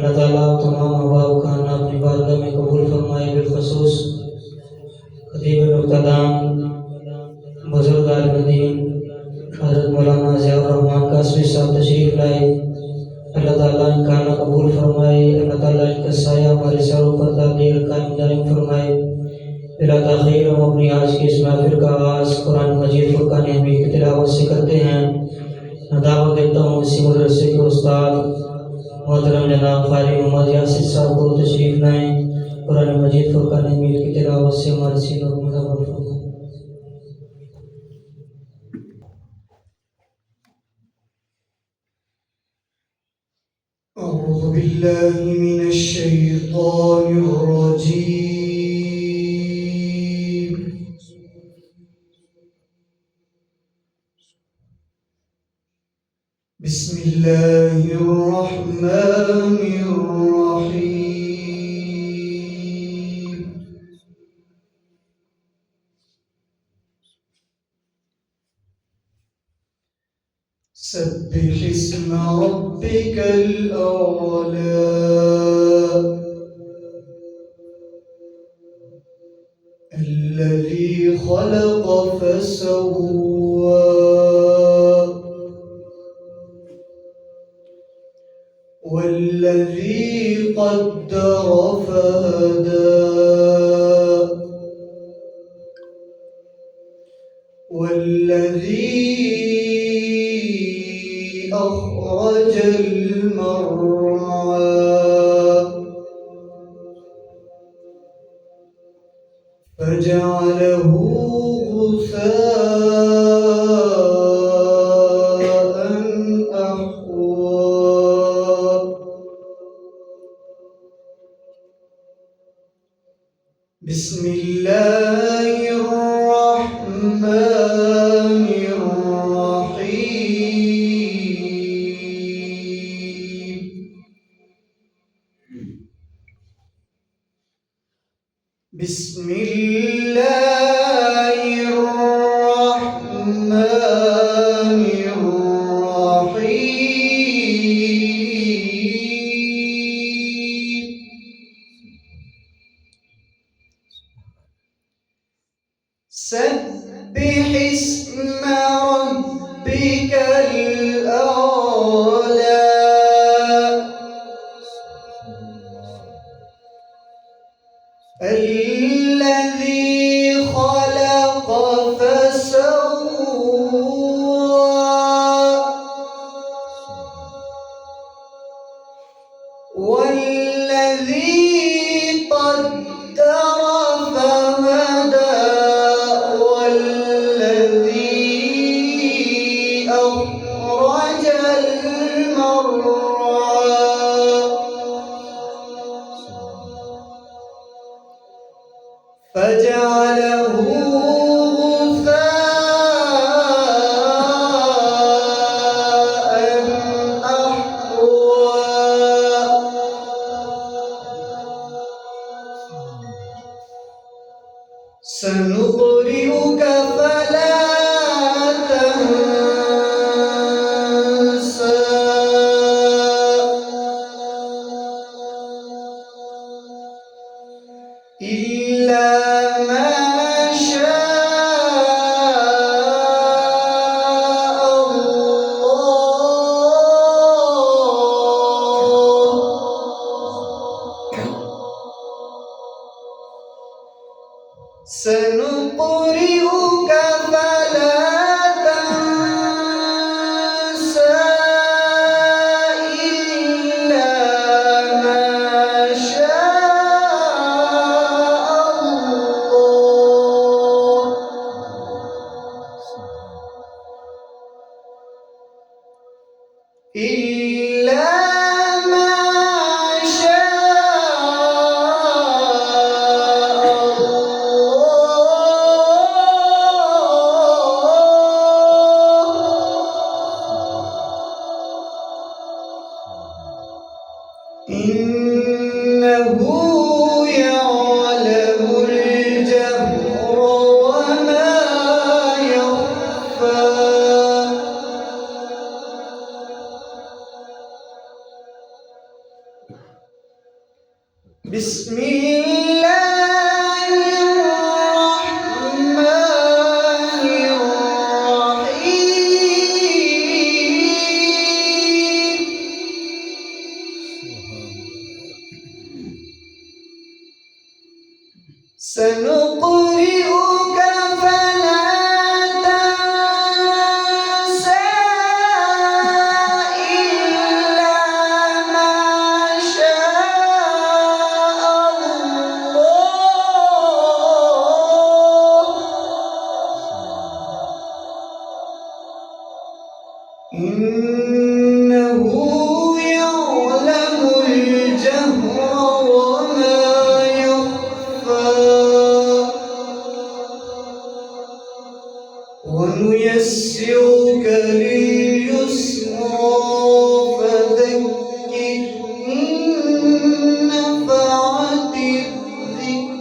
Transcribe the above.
अल्लाह ताला तमाम अहबाब का अपनी बारगाह में कबूल फरमाए। बिलखसूस खतीब मुक़्तदाम बुजुर्ग आलिम हज़रत मौलाना ज़ियाउर रहमान कासमी साहब तशरीफ़ लाए। अल्लाह ताला इनका ना कबूल फरमाए। अल्लाह ताला इनका साया हमारे सरों पर दायम कायम दायम फरमाए। बिला ताख़ीर हम अपनी आज की इस महफिल का आगाज़ कुरान मजीद फुरक़ान हमीद की तिलावत से करते हैं। दावत देता हूँ इसी मदरसे के उस्ताद मोहतरम जनाब क़ारी मोहम्मद यासिर साहब को तशरीफ़ लाएँ। कुरान मजीद फुरक़ान हमीद की तिलावत से हमारे सीनों को मुनव्वर फरमाएं। أعوذ بالله من الشيطان الرجيم. بسم الله الرحمن الرحيم. سبح اسم ربك الأعلى الذي خلق فسوى والذي قدر فهدى والذي أخرج المرعى فجعله غثاء أحوى. بسم الله الرحمن الرحيم. بسم الله الرحمن الرحيم. سبح اسم ربك الأعلى الذي خلق فسوى والذي قدر فهدى والذي أخرج المرعى فجعله غثاء أحوى. سنقرئك فلا تنسى إلا ما شاء الله. سنقرئك فلا تنسى إلا ما شاء الله. إلا ما شاء الله. إنه يعلم الجهر وما يخفى. بسم الله الرحمن الرحيم سنقرئك فلا تنسى إلا ما شاء الله إنه يعلم الجهر وما ونيسرك لليسرى فذكر إن نفعت الذكرى